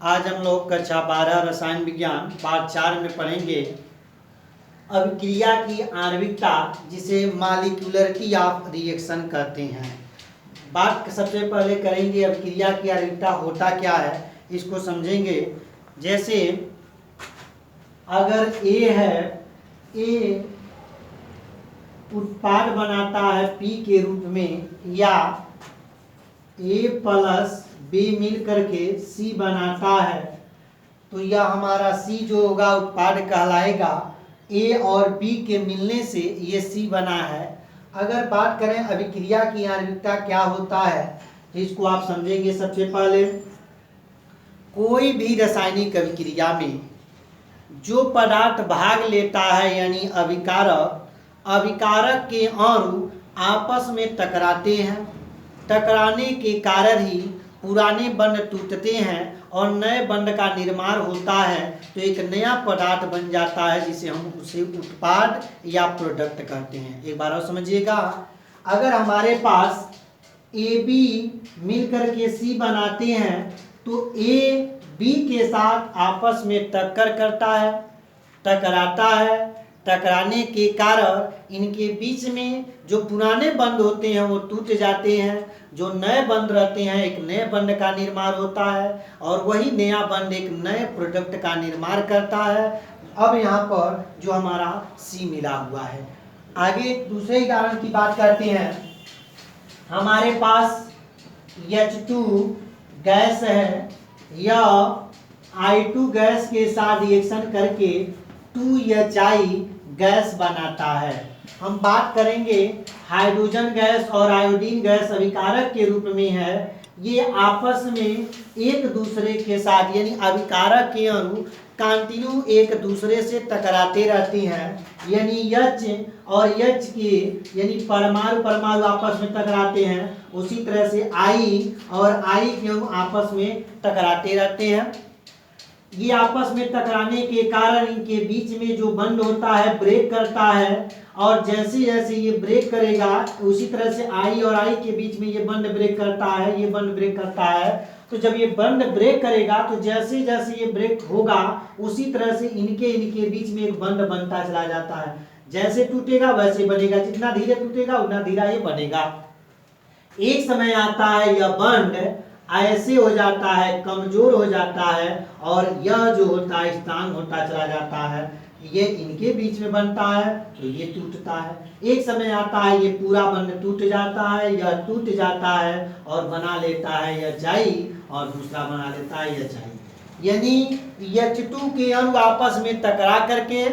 आज हम लोग कक्षा 12 रसायन विज्ञान पाठ 4 में पढ़ेंगे अभिक्रिया की आणविकता, जिसे मॉलिक्यूलरिटी ऑफ रिएक्शन कहते हैं। बात सबसे पहले करेंगे अभिक्रिया की आणविकता होता क्या है, इसको समझेंगे। जैसे अगर ए है, ए उत्पाद बनाता है P के रूप में, या A प्लस B मिल करके C बनाता है, तो यह हमारा C जो होगा उत्पाद कहलाएगा। A और B के मिलने से ये C बना है। अगर बात करें अभिक्रिया की आणविकता क्या होता है, तो इसको आप समझेंगे। सबसे पहले कोई भी रासायनिक अभिक्रिया में जो पदार्थ भाग लेता है यानी अभिकारक, अभिकारक के अणु आपस में टकराते हैं। टकराने के कारण ही पुराने बंध टूटते हैं और नए बंध का निर्माण होता है, तो एक नया पदार्थ बन जाता है, जिसे हम उसे उत्पाद या प्रोडक्ट कहते हैं। एक बार और समझिएगा। अगर हमारे पास ए बी मिलकर के सी बनाते हैं, तो ए बी के साथ आपस में टक्कर करता है, टकराता है। टकराने के कारण इनके बीच में जो पुराने बंध होते हैं वो टूट जाते हैं। जो नए बंध रहते हैं, एक नए बंध का निर्माण होता है, और वही नया बंध एक नए प्रोडक्ट का निर्माण करता है। अब यहाँ पर जो हमारा सी मिला हुआ है। आगे दूसरे उदाहरण की बात करते हैं। हमारे पास H2 गैस है, यह I2 गैस के साथ रिएक्शन करके 2HI गैस बनाता है। हम बात करेंगे हाइड्रोजन गैस और आयोडीन गैस अभिकारक के रूप में है। ये आपस में एक दूसरे के साथ यानी अभिकारक के अणु कंटिन्यू एक दूसरे से टकराते रहते हैं, यानी H और H के यानी परमाणु परमाणु आपस में टकराते हैं। उसी तरह से I और I के अणु आपस में टकराते रहते हैं। ये आपस में टकराने के कारण इनके बीच में जो बंध होता है ब्रेक करता है, और जैसे जैसे ये ब्रेक करेगा उसी तरह से I और I के बीच में ये बंध ब्रेक करता है, ये बंध ब्रेक करता है। तो जब ये बंध ब्रेक करेगा तो जैसे जैसे ये ब्रेक होगा उसी तरह से इनके बीच में एक बंध बनता चला जाता है। जैसे टूटेगा वैसे बनेगा, जितना धीरे टूटेगा उतना धीरे ये बनेगा। एक समय आता है यह बंध ऐसे हो जाता है, कमजोर हो जाता है, और यह जो होता है स्थान होता चला जाता है। ये इनके बीच में बनता है तो ये टूटता है। एक समय आता है ये पूरा बंध टूट जाता है, यह टूट जाता है और बना लेता है यह जाई, और दूसरा बना लेता है यह जाई। यानी H2 के अणु आपस में टकरा करके,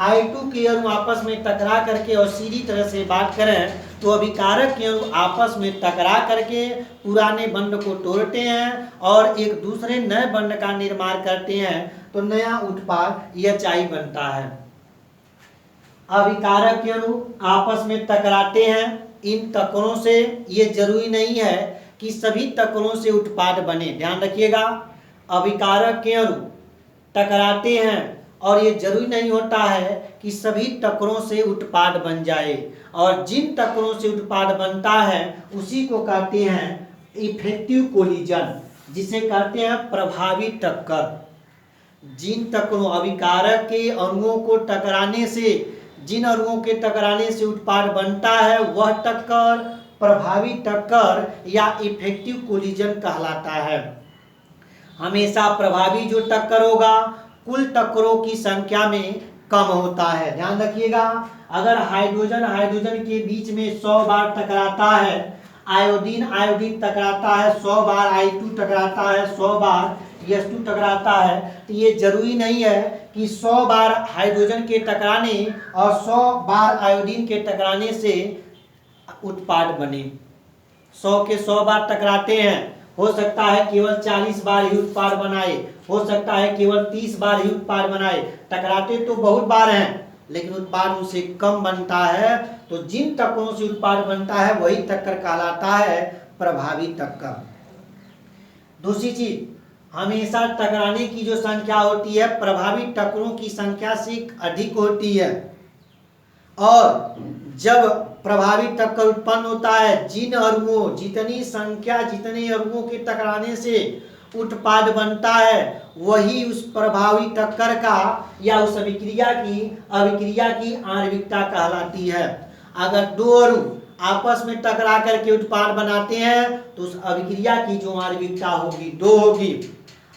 I2 के अणु आपस में टकरा करके, और सीधी तरह से बात करें तो अभिकारक के अणु आपस में टकरा करके पुराने बंध को तोड़ते हैं और एक दूसरे नए बंध का निर्माण करते हैं, तो नया उत्पाद HI बनता है। अभिकारक के अणु आपस में टकराते हैं। इन टक्करों से ये जरूरी नहीं है कि सभी टक्करों से उत्पाद बने, ध्यान रखिएगा। अभिकारक के अणु टकराते हैं और ये जरूरी नहीं होता है कि सभी टक्करों से उत्पाद बन जाए, और जिन टक्करों से उत्पाद बनता है उसी को कहते हैं इफेक्टिव कोलिजन, जिसे कहते हैं प्रभावी टक्कर। जिन टक्करों अभिकारक के अणुओं को टकराने से, जिन अणुओं के टकराने से उत्पाद बनता है वह टक्कर प्रभावी टक्कर या इफेक्टिव कोलिजन कहलाता है। हमेशा प्रभावी जो टक्कर होगा कुल टक्करों की संख्या में कम होता है, ध्यान रखिएगा। अगर हाइड्रोजन हाइड्रोजन के बीच में 100 बार टकराता है, आयोडीन आयोडीन टकराता है 100 बार, I2 टकराता है 100 बार, H2 टकराता है, तो ये जरूरी नहीं है कि 100 बार हाइड्रोजन के टकराने और 100 बार आयोडीन के टकराने से उत्पाद बने। 100 के 100 बार टकराते हैं, हो सकता है केवल 40 बार ही उत्पाद बनाए, हो सकता है केवल 30 बार ही उत्पाद बनाए। टकराते तो बहुत बार हैं लेकिन उत्पाद उनसे कम बनता है। तो जिन टक्करों से उत्पाद बनता है वही टक्कर कहलाता है प्रभावी टक्कर। दूसरी चीज, हमेशा टकराने की जो संख्या होती है प्रभावी टक्करों की संख्या से अधिक होती है, और जब प्रभावी टक्कर उत्पन्न होता है जिन अणुओं जितनी संख्या जितने अणुओं के टकराने से उत्पाद बनता है वही उस प्रभावी टक्कर का या उस अभिक्रिया की आणविकता कहलाती है। अगर दो अणु आपस में टकरा करके उत्पाद बनाते हैं तो उस अभिक्रिया की जो आणविकता होगी 2 होगी।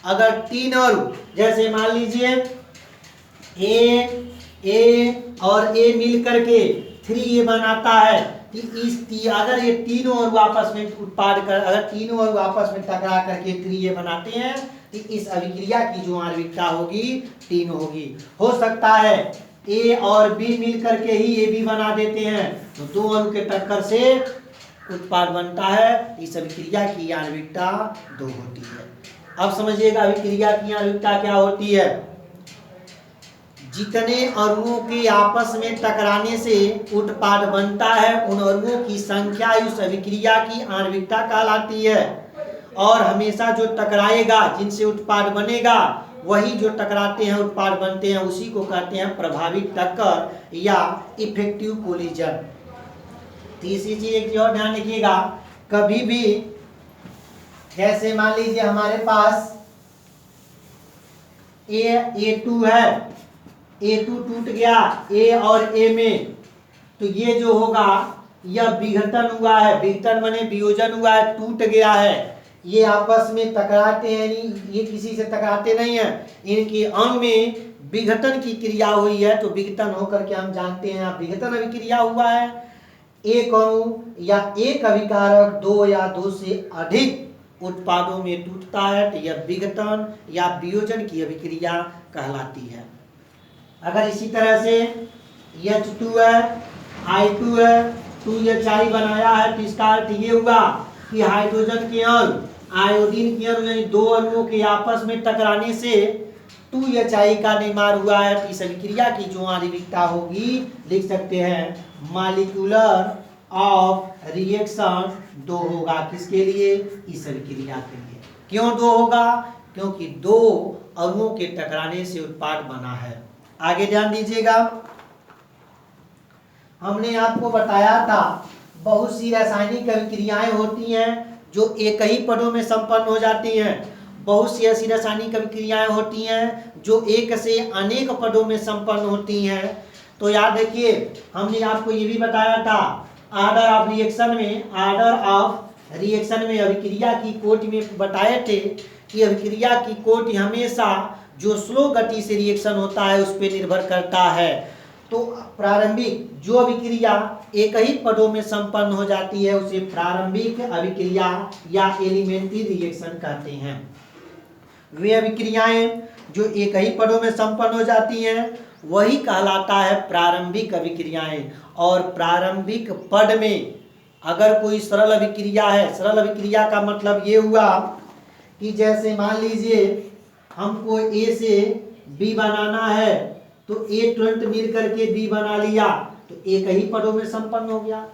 अगर 3 अणु जैसे मान लीजिए ए और ए मिल करके 3A बनाता है कि अगर ये तीनों अणु आपस में अगर तीनों अणु आपस में टकरा करके 3A बनाते हैं तो इस अभिक्रिया की जो आणविकता होगी 3 होगी। हो सकता है ए और बी मिल करके ही ए बी बना देते हैं तो 2 अणु के टक्कर से उत्पाद बनता है, इस अभिक्रिया की आणविकता 2 होती है। अब समझिएगा अभिक्रिया की आणविकता क्या होती है। जितने अणुओं के आपस में टकराने से उत्पाद बनता है उन अणुओं की संख्या उस अभिक्रिया की आणविकता कहलाती है। और हमेशा जो टकराएगा जिनसे उत्पाद बनेगा वही जो टकराते हैं उत्पाद बनते हैं उसी को कहते हैं प्रभावित टक्कर या इफेक्टिव कोलिजन। तीसरी चीज एक और ध्यान रखिएगा, कभी भी जैसे मान लीजिए हमारे पास A2 है, A2 टूट गया A और A में तो ये जो होगा यह विघटन हुआ है, विघटन माने वियोजन हुआ है, टूट गया है। ये आपस में टकराते हैं नहीं, ये किसी से टकराते नहीं है, इनके अणु में विघटन की क्रिया हुई है तो विघटन होकर के हम जानते हैं विघटन अभिक्रिया हुआ है। एक अणु या एक अभिकारक 2 या 2 से अधिक उत्पादों में टूटता है तो यह विघटन या वियोजन की अभिक्रिया कहलाती है। अगर इसी तरह से H2 है, I2 है, 2HI बनाया है तो इसका अर्थ ये हुआ कि हाइड्रोजन के अणु आयोडीन के अणु यानी 2 अणुओं के आपस में टकराने से 2HI का निर्माण हुआ है तो इस अभिक्रिया की जो आणविकता होगी लिख सकते हैं मॉलिक्यूलर ऑफ रिएक्शन 2 होगा। किसके लिए? इस अभिक्रिया के लिए। क्यों 2 होगा? क्योंकि 2 अणुओं के टकराने से उत्पाद बना है। आगे ध्यान दीजिएगा, हमने आपको बताया था बहुत सी रासायनिक अभिक्रियाएं होती हैं जो एक ही पदों में संपन्न हो जाती हैं, बहुत सी ऐसी रासायनिक अभिक्रियाएं होती हैं जो एक से अनेक पदों में संपन्न होती हैं। तो याद रखिए हमने आपको ये भी बताया था ऑर्डर ऑफ रिएक्शन में अभिक्रिया की कोटि में बताए थे कि अभिक्रिया की कोटि हमेशा जो स्लो गति से रिएक्शन होता है उस पर निर्भर करता है। तो प्रारंभिक जो अभिक्रिया एक ही पदों में संपन्न हो जाती है उसे प्रारंभिक अभिक्रिया या एलिमेंट्री रिएक्शन कहते हैं। वे अभिक्रियाएं जो एक ही पदों में संपन्न हो जाती हैं वही कहलाता है प्रारंभिक अभिक्रियाएं। और प्रारंभिक पद में अगर कोई सरल अभिक्रिया है, सरल अभिक्रिया का मतलब ये हुआ कि जैसे मान लीजिए हमको A से B बनाना है तो A तुरंत मिल करके B बना लिया तो एक ही पदों में संपन्न हो गया,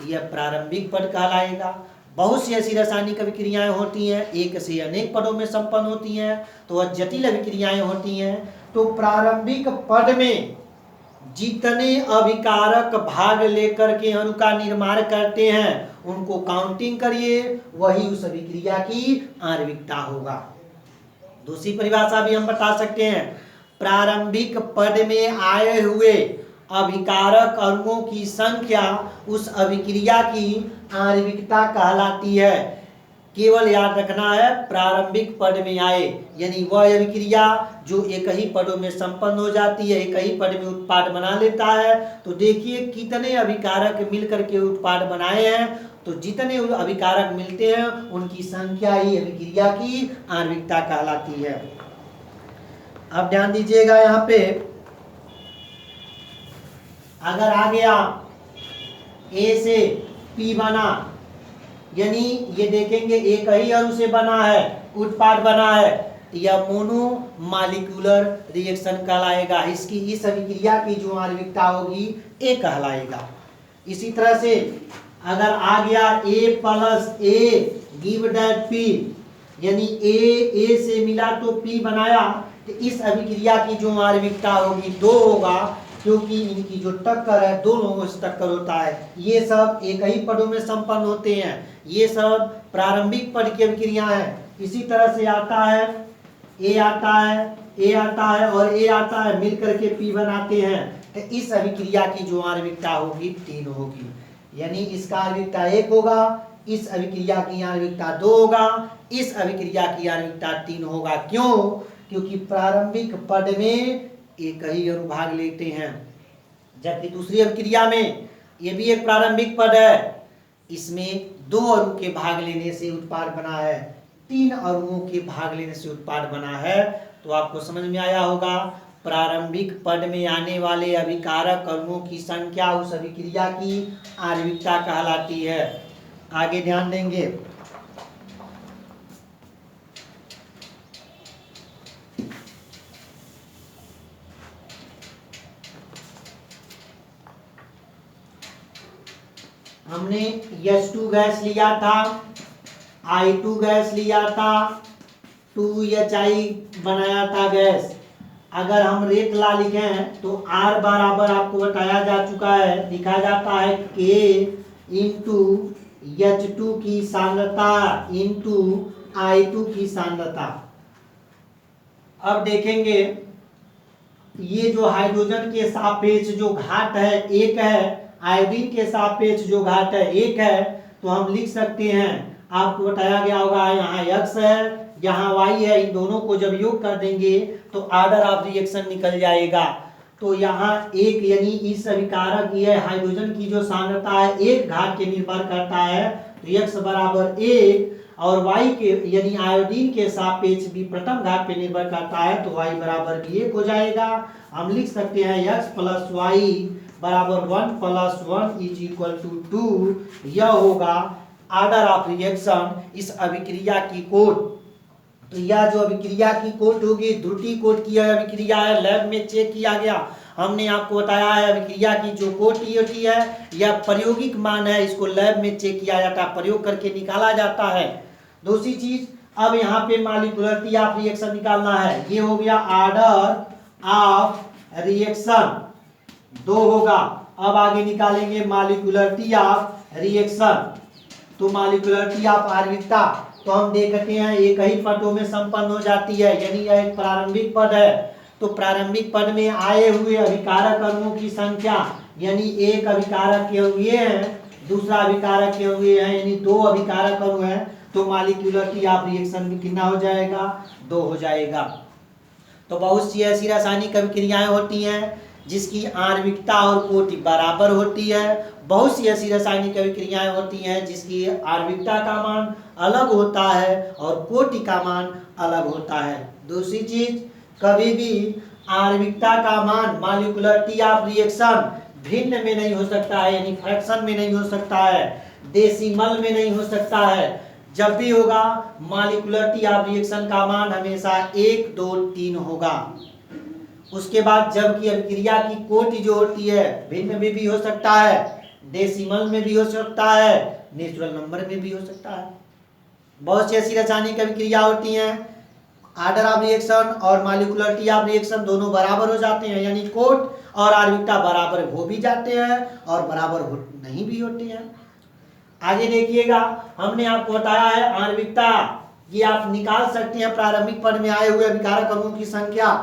यह प्रारंभिक पद कहलाएगा। बहुत सी ऐसी रासायनिक अभिक्रियाएं होती हैं एक से अनेक पदों में संपन्न होती हैं तो वह जटिल अभिक्रियाएं होती हैं। तो प्रारंभिक पद में जितने अभिकारक भाग लेकर के अणु का निर्माण करते हैं उनको काउंटिंग करिए, वही उस अभिक्रिया की आणविकता होगा। दूसरी परिभाषा भी हम बता सकते हैं, प्रारंभिक पद में आए हुए अभिकारक अणुओं की संख्या उस अभिक्रिया की आणविकता कहलाती है। केवल याद रखना है प्रारंभिक पद में आए यानी वह अभिक्रिया जो एक ही पदों में संपन्न हो जाती है, एक ही पद में उत्पाद बना लेता है। तो देखिए कितने अभिकारक मिलकर के उत्पाद बनाए हैं, तो जितने अभिकारक मिलते हैं उनकी संख्या ही अभिक्रिया की आणविकता कहलाती है। अब ध्यान दीजिएगा यहाँ पे अगर आ गया A से P बना यानी ये देखेंगे एक ही अणु से बना है, उत्पाद बना है, यह मोनो मॉलिक्यूलर रिएक्शन कहलाएगा। इसकी इस अभिक्रिया की जो आणविकता होगी A कहलाएगा। इसी तरह से अगर आ गया A plus A give that P यानी A से मिला तो P बनाया तो इस अभिक्रिया की जो आणविकता होगी 2 होगा, क्योंकि इनकी जो टक्कर है 2 लोगों से टक्कर होता है। ये सब एक ही पदों में संपन्न होते हैं, ये सब प्रारंभिक पद की अभिक्रिया है। इसी तरह से आता है ए आता है, ए आता है और ए आता है, मिल करके पी बनाते हैं। तो इस अभिक्रिया की जो आणविकता होगी 3 होगी, यानी इसका आणविकता 1 होगा, इस अभिक्रिया की आणविकता 2 होगा, इस अभिक्रिया की आणविकता 3 होगा। क्यों? क्योंकि प्रारंभिक पद में एक ही अनुभाग लेते हैं, जबकि दूसरी अभिक्रिया में ये भी एक प्रारंभिक पद है, इसमें 2 अणु के भाग लेने से उत्पाद बना है, 3 अणुओं के भाग लेने से उत्पाद बना है। तो आपको समझ में आया होगा, प्रारंभिक पद में आने वाले अभिकारक अणुओं की संख्या उस अभिक्रिया की आणविकता कहलाती है। आगे ध्यान देंगे। हमने H2 गैस लिया था, I2 गैस लिया था, 2HI बनाया था गैस। अगर हम रेट ला लिखें तो R बराबर आपको बताया जा चुका है, लिखा जाता है K इंटू H2 की सांद्रता इंटू I2 की सांद्रता। अब देखेंगे ये जो हाइड्रोजन के सापेक्ष जो घात है 1 है, आयोडीन के सापेक्ष जो घात है 1 है, तो हम लिख सकते हैं, आपको बताया गया होगा यहाँ x है, यहाँ y है, इन दोनों को जब योग कर देंगे तो ऑर्डर ऑफ रिएक्शन निकल जाएगा। तो यहाँ 1 यानी इस अभिकारक ये हाइड्रोजन की जो सांद्रता है 1 घात के निर्भर करता है, तो x बराबर 1 और y के यानी आयोडीन के सापेक्ष भी प्रथम घात पे निर्भर करता है, तो y बराबर भी 1 हो जाएगा। हम लिख सकते हैं x प्लस वाई बराबर 1 प्लस 1 इज इक्वल टू 2। यह होगा ऑर्डर ऑफ रिएक्शन इस अभिक्रिया की कोट। तो यह जो अभिक्रिया की कोट होगी द्रुति कोट की अभिक्रिया है, लैब में चेक किया गया। हमने आपको बताया है अभिक्रिया की जो कोट होती है यह प्रायोगिक मान है, इसको लैब में चेक किया जाता है, प्रयोग करके निकाला जाता है। दूसरी चीज, अब यहाँ पे मॉलिक्यूलरिटी ऑफ रिएक्शन निकालना है। ये हो गया ऑर्डर ऑफ रिएक्शन 2 होगा। अब आगे निकालेंगे मॉलिक्यूलरिटी ऑफ रिएक्शन। तो मॉलिक्यूलरिटी ऑफ आणविकता तो हम देखते हैं एक ही पदों में संपन्न हो जाती है, यानी यह एक प्रारंभिक पद है। तो प्रारंभिक पद में आए हुए अभिकारक अणुओं की संख्या, यानी एक अभिकारक के अणु ये हैं, दूसरा अभिकारक के अणु ये हैं, यानी 2 अभिकारक अणु हैं, तो मॉलिक्यूलरिटी ऑफ रिएक्शन भी कितना हो जाएगा? 2 हो जाएगा। तो बहुत सी ऐसी रासायनिक अभिक्रियाएं होती हैं जिसकी आणविकता और कोटि बराबर होती है, बहुत सी ऐसी रासायनिक अभिक्रियाएं होती हैं जिसकी आणविकता का मान अलग होता है और कोटि का मान अलग होता है। दूसरी चीज, कभी भी आणविकता का मान मॉलिक्यूलरिटी ऑफ रिएक्शन भिन्न में नहीं हो सकता है, यानी फ्रैक्शन में नहीं हो सकता है, डेसिमल में नहीं हो सकता है। जब भी होगा मॉलिक्यूलरिटी ऑफ रिएक्शन का मान हमेशा 1, 2, 3 होगा। उसके बाद जबकि अभिक्रिया की कोटि जो होती है भिन्न में भी हो सकता है, डेसिमल में भी हो सकता है, नेचुरल नंबर में भी हो सकता है। बहुत सी ऐसी रासायनिक अभिक्रिया होती हैं ऑर्डर ऑफ रिएक्शन और मॉलिक्यूलरिटी ऑफ रिएक्शन दोनों बराबर हो जाते हैं, यानी कोट और आणविकता बराबर हो भी जाते हैं और बराबर नहीं भी होते हैं। आगे देखिएगा, हमने आपको बताया है आणविकता, ये आप निकाल सकते हैं प्रारंभिक पद में आए हुए अभिकारक अणुओं की संख्या,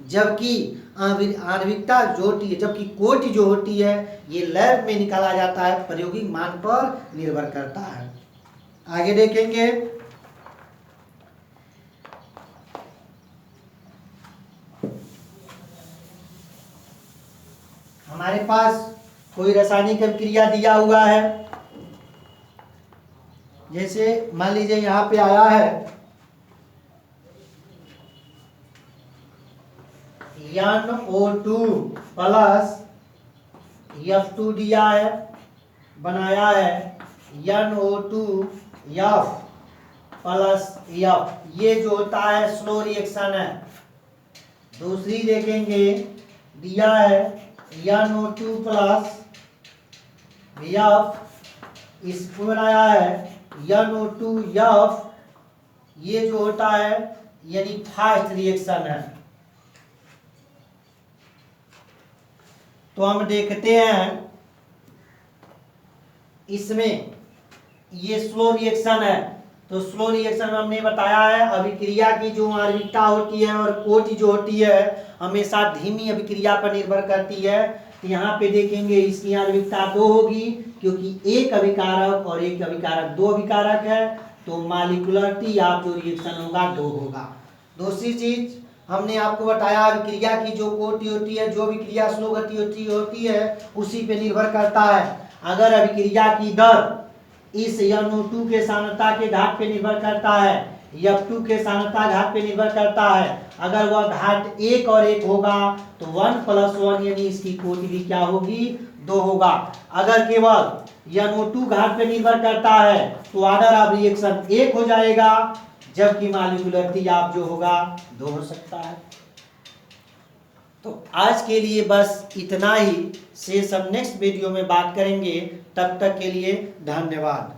जबकि आणविकता जो होती है, जबकि कोटि जो होती है ये लैब में निकाला जाता है, प्रायोगिक मान पर निर्भर करता है। आगे देखेंगे, हमारे पास कोई रासायनिक अभिक्रिया दिया हुआ है, जैसे मान लीजिए यहाँ पे आया है NO2 प्लस F2 दिया है, बनाया है NO2F प्लस F, ये जो होता है स्लो रिएक्शन है। दूसरी देखेंगे, दिया है NO2 प्लस F, इसको बनाया है NO2F, ये जो होता है यानी फास्ट रिएक्शन है। तो हम देखते हैं इसमें ये स्लो रिएक्शन है, तो स्लो रिएक्शन में हमने बताया है अभिक्रिया की जो आणविकता होती है और कोटि जो होती है हमेशा धीमी अभिक्रिया पर निर्भर करती है। तो यहाँ पे देखेंगे इसकी आणविकता 2 होगी क्योंकि एक अभिकारक और एक अभिकारक 2 अभिकारक है, तो मॉलिक्यूलरिटी या जो रिएक्शन होगा 2 होगा। दूसरी चीज हमने आपको बताया अभिक्रिया की जो कोटि होती है, जो भी क्रिया स्लो गति होती है उसी पे निर्भर करता है। अगर अभिक्रिया की दर इस NO2 के सांद्रता के घात पे निर्भर करता है, F2 के सांद्रता घात पे निर्भर करता है, अगर वह घात 1 और 1 होगा तो 1 + 1 यानी इसकी कोटि भी क्या होगी 2 होगा। अगर केवल NO2 घात पे निर्भर करता है तो ऑर्डर ऑफ रिएक्शन 1 हो जाएगा, जबकि मॉलिक्यूलरिटी आप जो होगा 2 हो सकता है। तो आज के लिए बस इतना ही, शेष हम नेक्स्ट वीडियो में बात करेंगे। तब तक के लिए धन्यवाद।